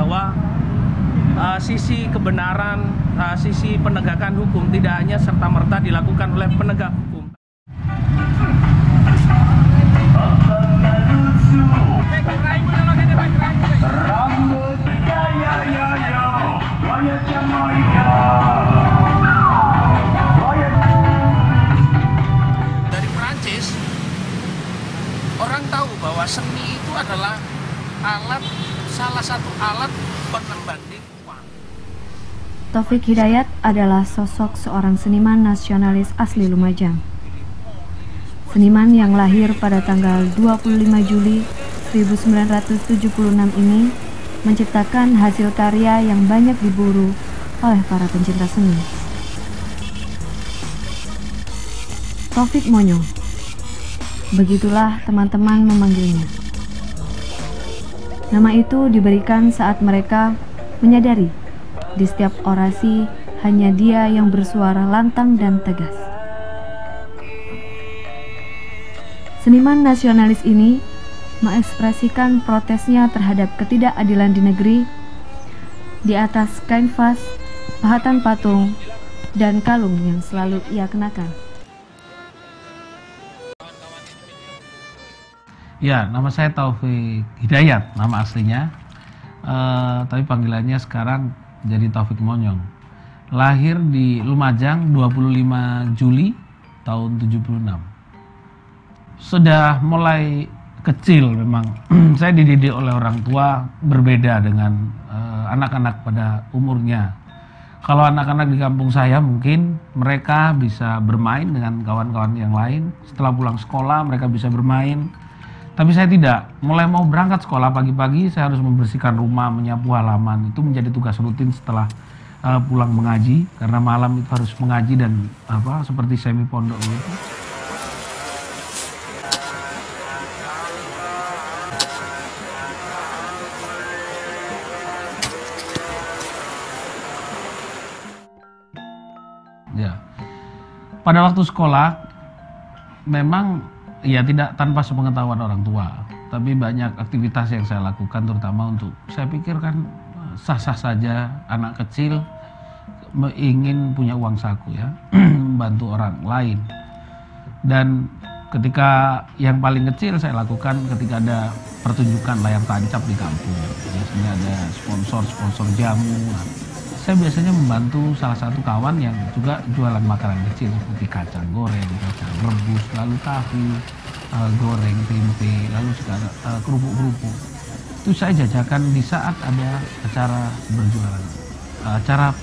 bahwa sisi kebenaran, sisi penegakan hukum tidak hanya serta-merta dilakukan oleh penegak hukum. Dari Perancis, orang tahu bahwa seni itu adalah salah satu alat penembanding uang. Taufik Hidayat adalah sosok seorang seniman nasionalis asli Lumajang. Seniman yang lahir pada tanggal 25 Juli 1976 ini menciptakan hasil karya yang banyak diburu oleh para pencinta seni. Taufik Monyong, begitulah teman-teman memanggilnya. Nama itu diberikan saat mereka menyadari di setiap orasi hanya dia yang bersuara lantang dan tegas. Seniman nasionalis ini mengekspresikan protesnya terhadap ketidakadilan di negeri di atas kanvas, pahatan patung, dan kalung yang selalu ia kenakan. Ya, nama saya Taufik Hidayat, nama aslinya. Tapi panggilannya sekarang jadi Taufik Monyong. Lahir di Lumajang 25 Juli tahun 76. Sudah mulai kecil memang saya dididik oleh orang tua berbeda dengan anak-anak pada umurnya. Kalau anak-anak di kampung saya mungkin mereka bisa bermain dengan kawan-kawan yang lain. Setelah pulang sekolah mereka bisa bermain. Tapi saya tidak. Mulai mau berangkat sekolah pagi-pagi saya harus membersihkan rumah, menyapu halaman. Itu menjadi tugas rutin setelah pulang mengaji. Karena malam itu harus mengaji dan seperti semi pondok gitu. Ya. Pada waktu sekolah memang ya tidak tanpa sepengetahuan orang tua, tapi banyak aktivitas yang saya lakukan terutama untuk saya pikir kan sah-sah saja anak kecil ingin punya uang saku ya, membantu orang lain. Dan ketika yang paling kecil saya lakukan ketika ada pertunjukan layar tancap di kampung, biasanya ada sponsor jamu. Saya biasanya membantu salah satu kawan yang juga jualan makanan kecil seperti kacang goreng, kacang rebus, lalu tahu goreng, tempe, lalu sekarang kerupuk-kerupuk. Itu saya jajakan di saat ada acara berjualan, acara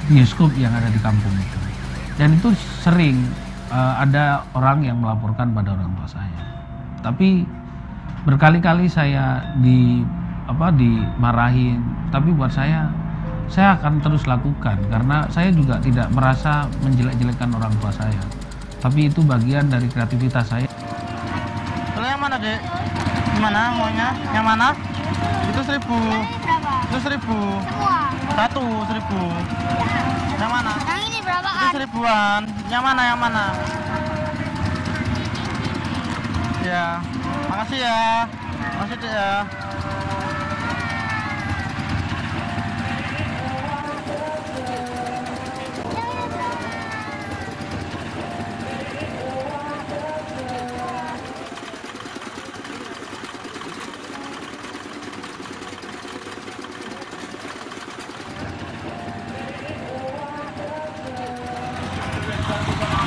bioskop yang ada di kampung itu. Dan itu sering ada orang yang melaporkan pada orang tua saya. Tapi berkali-kali saya dimarahin, tapi buat saya akan terus lakukan karena saya juga tidak merasa menjelek-jelekan orang tua saya. Tapi itu bagian dari kreativitas saya. Kalau yang mana, Dek? Gimana maunya? Yang mana? Itu 1.000. Itu 1.000. Satu 1.000. Yang mana? Yang ini berapaan? Itu 1.000-an. Yang mana? Yang mana? Ya. Makasih ya. Makasih Dek ya.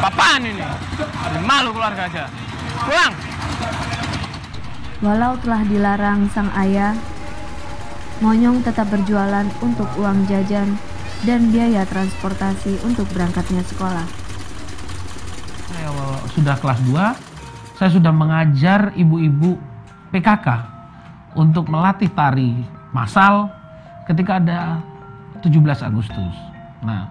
Apaan ini? Malu keluarga aja. Pulang. Walau telah dilarang sang ayah, Monyong tetap berjualan untuk uang jajan dan biaya transportasi untuk berangkatnya sekolah. Saya sudah kelas 2, saya sudah mengajar ibu-ibu PKK untuk melatih tari massal ketika ada 17 Agustus. Nah,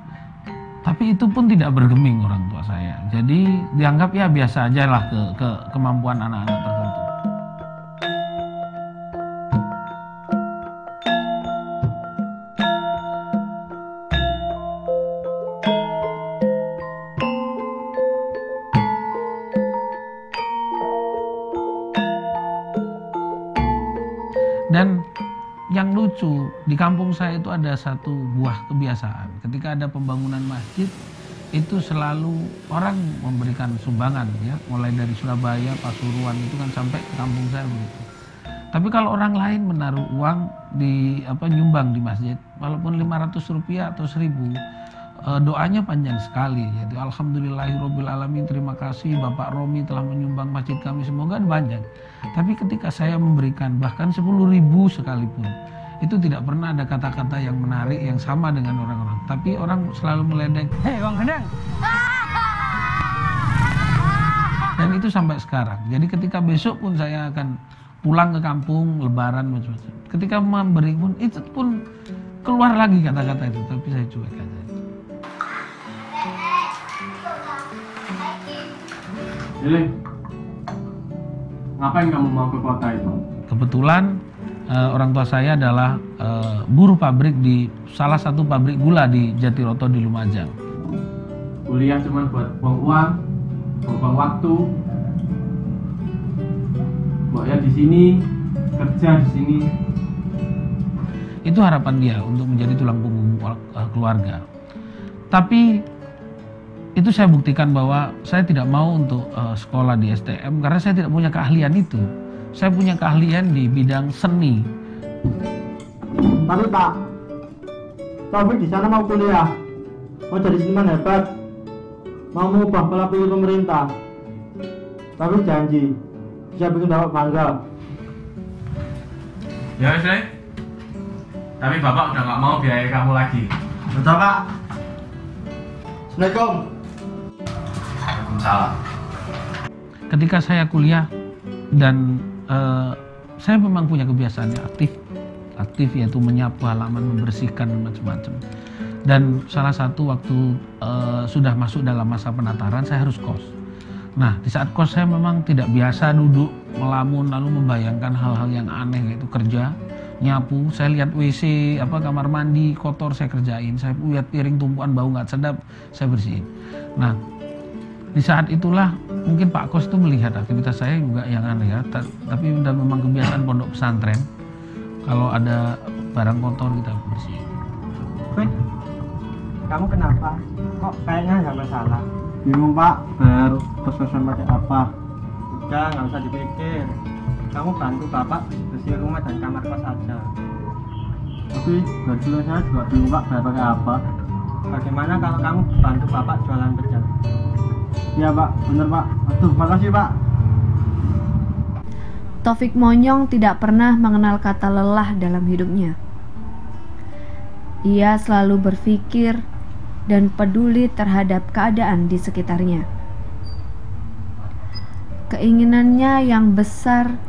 tapi itu pun tidak bergeming orang tua saya. Jadi dianggap ya biasa aja lah ke kemampuan anak-anak tertentu. Dan yang lucu, di kampung saya itu ada satu buah kebiasaan. Ketika ada pembangunan masjid, itu selalu orang memberikan sumbangan ya, mulai dari Surabaya, Pasuruan itu kan sampai ke kampung saya begitu. Tapi kalau orang lain menaruh uang di nyumbang di masjid, walaupun 500 rupiah atau 1000, doanya panjang sekali, yaitu Alhamdulillahirabbil alamin, terima kasih Bapak Romi telah menyumbang masjid kami, semoga panjang. Tapi ketika saya memberikan bahkan 10.000 sekalipun, itu tidak pernah ada kata-kata yang menarik yang sama dengan orang-orang, tapi orang selalu meledek, "Hei Bang Gendeng." Dan itu sampai sekarang. Jadi ketika besok pun saya akan pulang ke kampung, lebaran macam-macam, ketika memberi pun itu pun keluar lagi kata-kata itu, tapi saya cuek aja. Jadi, ngapain kamu mau ke kota itu? Kebetulan orang tua saya adalah buruh pabrik di salah satu pabrik gula di Jatiroto di Lumajang. Kuliah cuma buat buang uang, buang waktu. Pokoknya di sini, kerja di sini. Itu harapan dia untuk menjadi tulang punggung keluarga. Tapi itu saya buktikan bahwa saya tidak mau untuk sekolah di STM karena saya tidak punya keahlian itu. Saya punya keahlian di bidang seni. Tapi Pak, Taufik di sana mau kuliah, mau jadi seniman hebat, mau mengubah pola pikir pemerintah. Taufik janji bisa bikin Bapak bangga. Ya wes deh. Tapi Bapak udah nggak mau biayai kamu lagi. Betul Pak. Assalamualaikum. Salah. Ketika saya kuliah dan saya memang punya kebiasaan yang aktif yaitu menyapu halaman, membersihkan macam-macam. Dan salah satu waktu sudah masuk dalam masa penataran, saya harus kos. Nah, di saat kos saya memang tidak biasa duduk melamun lalu membayangkan hal-hal yang aneh, yaitu kerja, nyapu. Saya lihat WC, kamar mandi kotor, saya kerjain. Saya lihat piring tumpuan bau nggak sedap, saya bersihin. Nah, di saat itulah mungkin Pak Kos itu melihat aktivitas saya juga yang aneh ya. Tapi udah memang kebiasaan pondok pesantren. Kalau ada barang kotor kita bersihin. Wih, kamu kenapa? Kok kayaknya nggak masalah? Bingung Pak, baru kos-kosan pakai apa? Udah, nggak usah dipikir. Kamu bantu Bapak bersih rumah dan kamar kos saja. Tapi gaji saya juga bingung Pak, bayar pakai apa? Bagaimana kalau kamu bantu Bapak jualan pecel? Iya Pak, bener Pak. Aduh, makasih Pak. Taufik Monyong tidak pernah mengenal kata lelah dalam hidupnya. Ia selalu berpikir dan peduli terhadap keadaan di sekitarnya. Keinginannya yang besar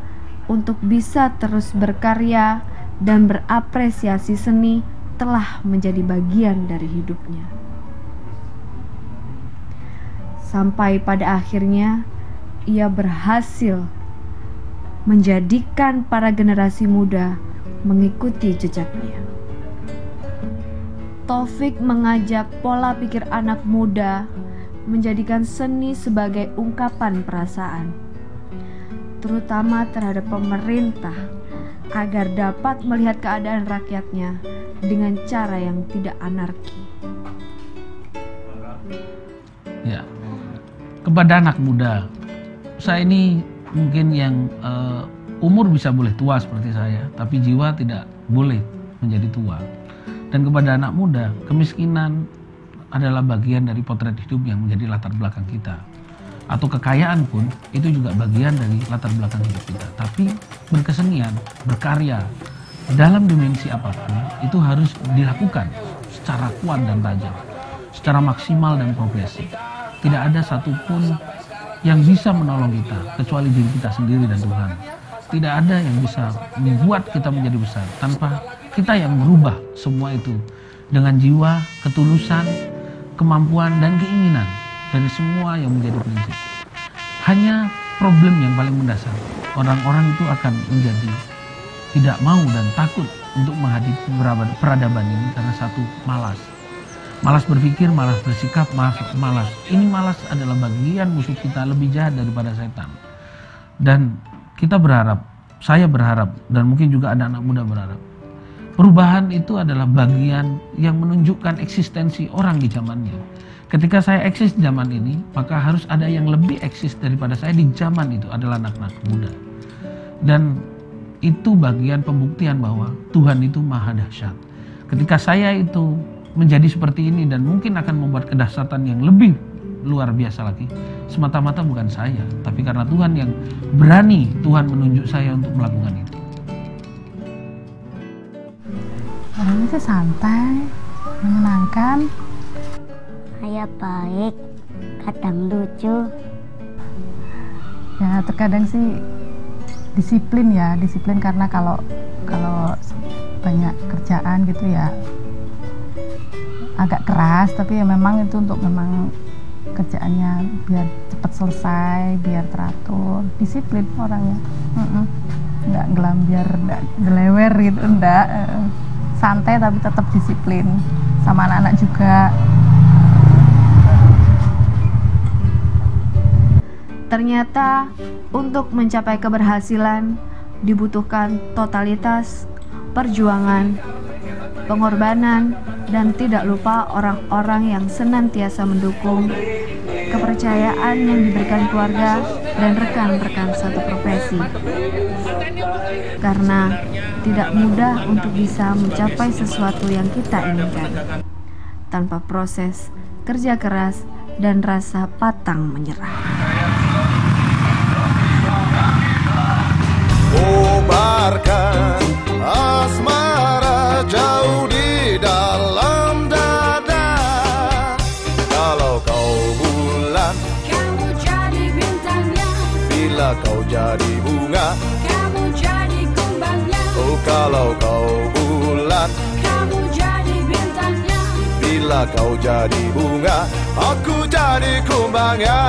untuk bisa terus berkarya dan berapresiasi seni telah menjadi bagian dari hidupnya. Sampai pada akhirnya ia berhasil menjadikan para generasi muda mengikuti jejaknya. Taufik mengajak pola pikir anak muda menjadikan seni sebagai ungkapan perasaan, terutama terhadap pemerintah, agar dapat melihat keadaan rakyatnya dengan cara yang tidak anarki. Ya, kepada anak muda, saya ini mungkin yang umur bisa boleh tua seperti saya, tapi jiwa tidak boleh menjadi tua. Dan kepada anak muda, kemiskinan adalah bagian dari potret hidup yang menjadi latar belakang kita. Atau kekayaan pun itu juga bagian dari latar belakang hidup kita. Tapi berkesenian, berkarya dalam dimensi apapun itu harus dilakukan secara kuat dan tajam, secara maksimal dan progresif. Tidak ada satupun yang bisa menolong kita kecuali diri kita sendiri dan Tuhan. Tidak ada yang bisa membuat kita menjadi besar tanpa kita yang merubah semua itu dengan jiwa, ketulusan, kemampuan, dan keinginan dari semua yang menjadi prinsip. Hanya problem yang paling mendasar, orang-orang itu akan menjadi tidak mau dan takut untuk menghadapi peradaban ini karena satu, malas. Malas berpikir, malas bersikap, malas. Ini malas adalah bagian musuh kita lebih jahat daripada setan. Dan kita berharap saya berharap, dan mungkin juga anak-anak muda berharap, perubahan itu adalah bagian yang menunjukkan eksistensi orang di zamannya. Ketika saya eksis di zaman ini, maka harus ada yang lebih eksis daripada saya di zaman itu, adalah anak-anak muda. Dan itu bagian pembuktian bahwa Tuhan itu maha dahsyat. Ketika saya itu menjadi seperti ini dan mungkin akan membuat kedahsyatan yang lebih luar biasa lagi, semata-mata bukan saya, tapi karena Tuhan yang berani, Tuhan menunjuk saya untuk melakukan itu. Orangnya sih santai, menyenangkan. Ayah baik, kadang lucu. Ya terkadang sih disiplin ya, disiplin karena kalau banyak kerjaan gitu ya agak keras, tapi ya memang itu untuk memang kerjaannya biar cepat selesai, biar teratur, disiplin orangnya. Nggak ngelambiar, nggak gelewer gitu, enggak. Santai tapi tetap disiplin, sama anak-anak juga. Ternyata untuk mencapai keberhasilan dibutuhkan totalitas, perjuangan, pengorbanan, dan tidak lupa orang-orang yang senantiasa mendukung, kepercayaan yang diberikan keluarga dan rekan-rekan satu profesi. Karena tidak mudah untuk bisa mencapai sesuatu yang kita inginkan tanpa proses, kerja keras, dan rasa pantang menyerah. Kobarkan asmara jauh di dalam dada. Kalau kau bulan, kamu jadi bintangnya. Bila kau jadi bunga, Kamu jadi kumbangnya. oh kalau kau bulan, Kamu jadi bintangnya. bila kau jadi bunga, aku jadi kumbangnya.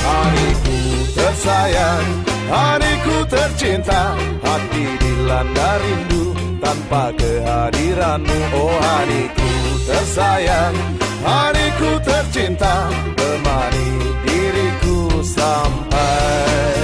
Hariku tersayang, hariku tercinta, hati dilanda rindu tanpa kehadiranmu. Oh hariku tersayang, hariku tercinta, temani diriku sampai